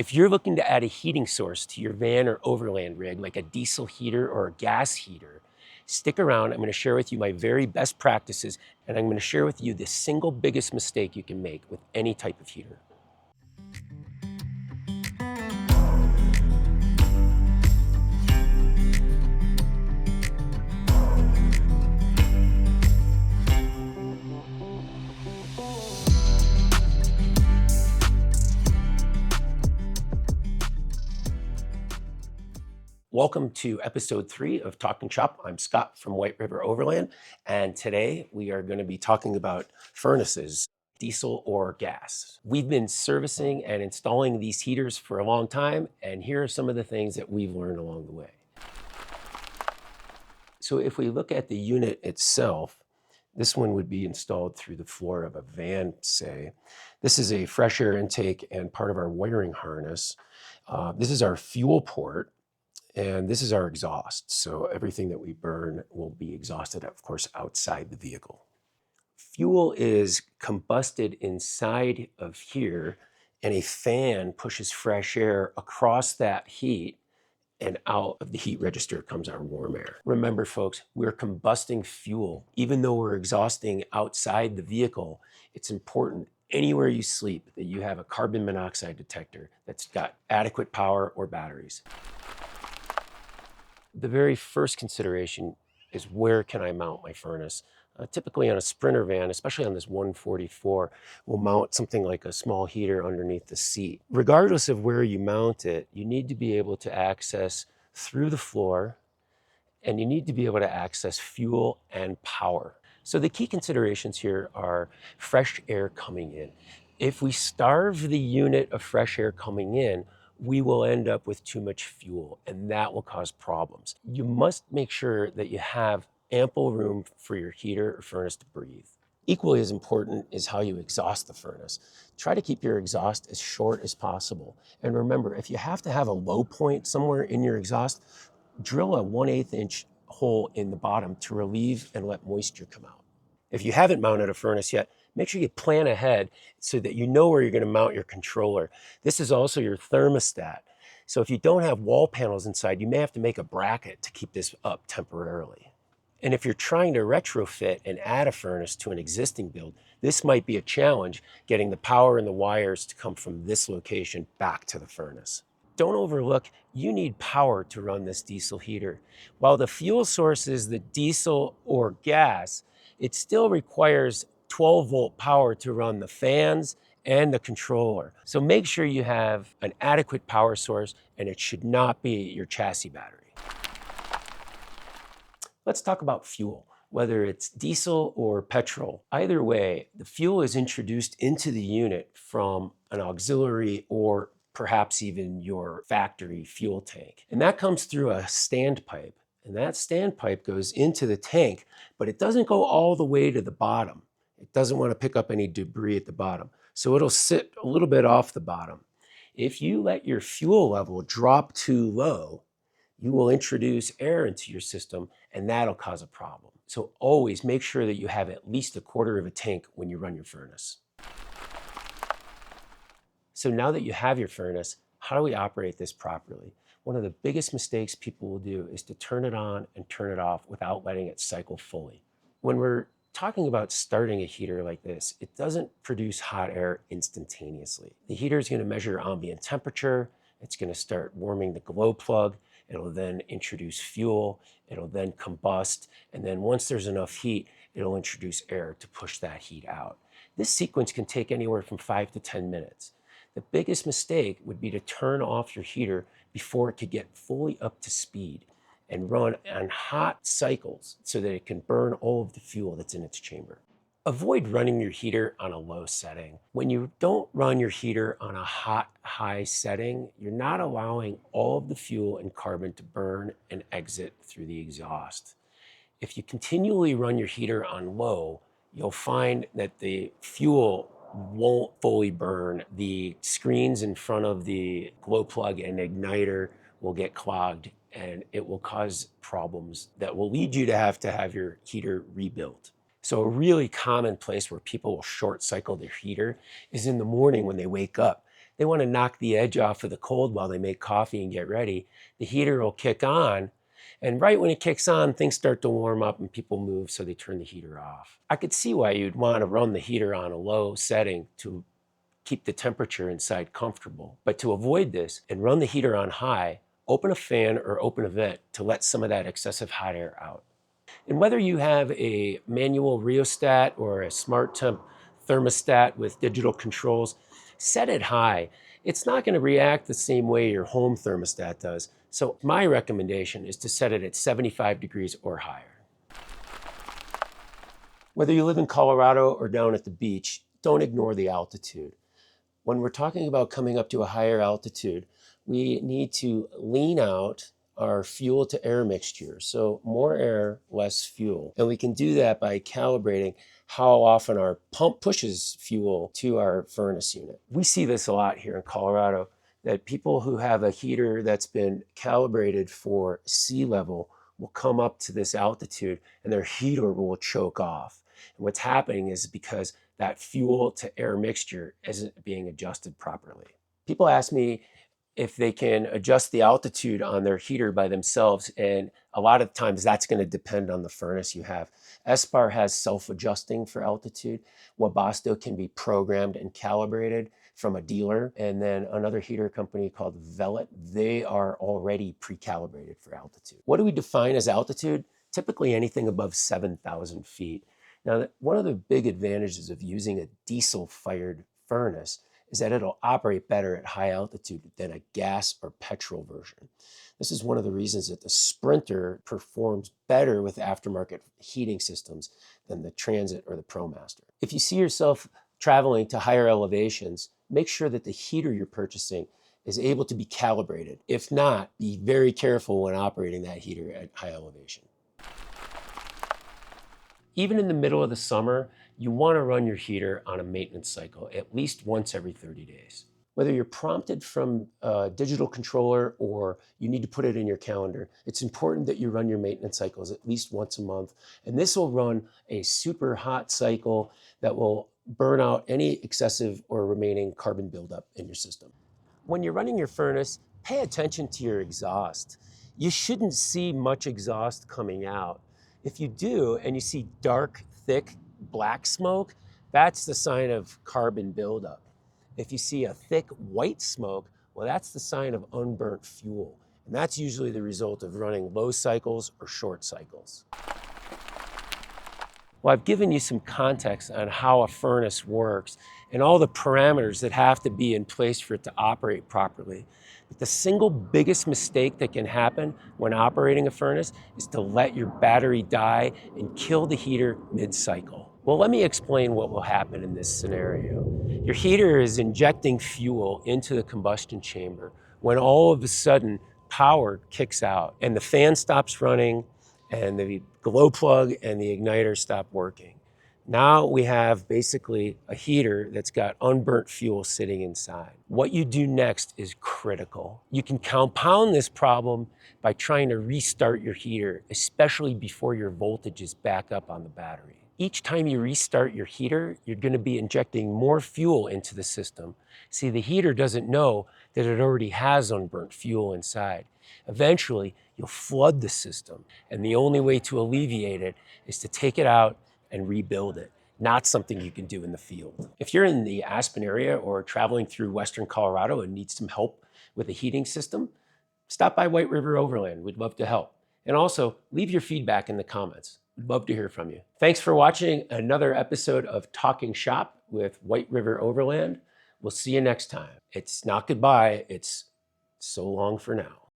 If you're looking to add a heating source to your van or overland rig, like a diesel heater or a gas heater, stick around. I'm going to share with you my very best practices, and I'm going to share with you the single biggest mistake you can make with any type of heater. Welcome to episode 3 of Talking Shop. I'm Scott from White River Overland, and today we are going to be talking about furnaces, diesel or gas. We've been servicing and installing these heaters for a long time, and here are some of the things that we've learned along the way. So if we look at the unit itself, this one would be installed through the floor of a van, say. This is a fresh air intake and part of our wiring harness. This is our fuel port. And this is our exhaust. So everything that we burn will be exhausted, of course, outside the vehicle. Fuel is combusted inside of here, and a fan pushes fresh air across that heat, and out of the heat register comes our warm air. Remember, folks, we're combusting fuel. Even though we're exhausting outside the vehicle, it's important anywhere you sleep that you have a carbon monoxide detector that's got adequate power or batteries. The very first consideration is, where can I mount my furnace? Typically on a Sprinter van, especially on this 144, we'll mount something like a small heater underneath the seat. Regardless of where you mount it, you need to be able to access through the floor, and you need to be able to access fuel and power. So the key considerations here are fresh air coming in. If we starve the unit of fresh air coming in, we will end up with too much fuel, and that will cause problems. You must make sure that you have ample room for your heater or furnace to breathe. Equally as important is how you exhaust the furnace. Try to keep your exhaust as short as possible. And remember, if you have to have a low point somewhere in your exhaust, drill a 1/8 inch hole in the bottom to relieve and let moisture come out. If you haven't mounted a furnace yet, make sure you plan ahead so that you know where you're going to mount your controller. This is also your thermostat. So if you don't have wall panels inside, you may have to make a bracket to keep this up temporarily. And if you're trying to retrofit and add a furnace to an existing build, this might be a challenge, getting the power and the wires to come from this location back to the furnace. Don't overlook, you need power to run this diesel heater. While the fuel source is the diesel or gas, it still requires 12-volt power to run the fans and the controller. So make sure you have an adequate power source, and it should not be your chassis battery. Let's talk about fuel, whether it's diesel or petrol. Either way, the fuel is introduced into the unit from an auxiliary or perhaps even your factory fuel tank. And that comes through a standpipe. And that standpipe goes into the tank, but it doesn't go all the way to the bottom. It doesn't want to pick up any debris at the bottom. So it'll sit a little bit off the bottom. If you let your fuel level drop too low, you will introduce air into your system, and that'll cause a problem. So always make sure that you have at least 1/4 of a tank when you run your furnace. So now that you have your furnace, how do we operate this properly? One of the biggest mistakes people will do is to turn it on and turn it off without letting it cycle fully. When we're talking about starting a heater like this, it doesn't produce hot air instantaneously. The heater is going to measure ambient temperature. It's going to start warming the glow plug. It'll then introduce fuel. It'll then combust. And then once there's enough heat, it'll introduce air to push that heat out. This sequence can take anywhere from 5 to 10 minutes. The biggest mistake would be to turn off your heater before it could get fully up to speed and run on hot cycles so that it can burn all of the fuel that's in its chamber. Avoid running your heater on a low setting. When you don't run your heater on a hot, high setting, you're not allowing all of the fuel and carbon to burn and exit through the exhaust. If you continually run your heater on low, you'll find that the fuel won't fully burn. The screens in front of the glow plug and igniter will get clogged, and it will cause problems that will lead you to have your heater rebuilt. So a really common place where people will short cycle their heater is in the morning when they wake up. They want to knock the edge off of the cold while they make coffee and get ready. The heater will kick on, and right when it kicks on, things start to warm up and people move, so they turn the heater off. I could see why you'd want to run the heater on a low setting to keep the temperature inside comfortable. But to avoid this and run the heater on high, open a fan or open a vent to let some of that excessive hot air out. And whether you have a manual rheostat or a smart temp thermostat with digital controls, set it high. It's not going to react the same way your home thermostat does. So my recommendation is to set it at 75 degrees or higher. Whether you live in Colorado or down at the beach, don't ignore the altitude. When we're talking about coming up to a higher altitude, we need to lean out our fuel to air mixture. So more air, less fuel. And we can do that by calibrating how often our pump pushes fuel to our furnace unit. We see this a lot here in Colorado, that people who have a heater that's been calibrated for sea level will come up to this altitude and their heater will choke off. And what's happening is because that fuel to air mixture isn't being adjusted properly. People ask me if they can adjust the altitude on their heater by themselves, and a lot of times that's going to depend on the furnace you have. Espar has self-adjusting for altitude. Webasto can be programmed and calibrated from a dealer, and then another heater company called Velit, they are already pre-calibrated for altitude. What do we define as altitude? Typically anything above 7,000 feet. Now, one of the big advantages of using a diesel-fired furnace is that it'll operate better at high altitude than a gas or petrol version. This is one of the reasons that the Sprinter performs better with aftermarket heating systems than the Transit or the ProMaster. If you see yourself traveling to higher elevations, make sure that the heater you're purchasing is able to be calibrated. If not, be very careful when operating that heater at high elevation. Even in the middle of the summer, you want to run your heater on a maintenance cycle at least once every 30 days. Whether you're prompted from a digital controller or you need to put it in your calendar, it's important that you run your maintenance cycles at least once a month. And this will run a super hot cycle that will burn out any excessive or remaining carbon buildup in your system. When you're running your furnace, pay attention to your exhaust. You shouldn't see much exhaust coming out. If you do, and you see dark, thick, black smoke, that's the sign of carbon buildup. If you see a thick white smoke, well, that's the sign of unburnt fuel. And that's usually the result of running low cycles or short cycles. Well, I've given you some context on how a furnace works and all the parameters that have to be in place for it to operate properly. But the single biggest mistake that can happen when operating a furnace is to let your battery die and kill the heater mid-cycle. Well, let me explain what will happen in this scenario. Your heater is injecting fuel into the combustion chamber when all of a sudden power kicks out and the fan stops running and the glow plug and the igniter stop working. Now we have basically a heater that's got unburnt fuel sitting inside. What you do next is critical. You can compound this problem by trying to restart your heater, especially before your voltage is back up on the battery. Each time you restart your heater, you're going to be injecting more fuel into the system. See, the heater doesn't know that it already has unburnt fuel inside. Eventually, you'll flood the system, and the only way to alleviate it is to take it out and rebuild it, not something you can do in the field. If you're in the Aspen area or traveling through Western Colorado and need some help with a heating system, stop by White River Overland. We'd love to help. And also, leave your feedback in the comments. We'd love to hear from you. Thanks for watching another episode of Talking Shop with White River Overland. We'll see you next time. It's not goodbye, it's so long for now.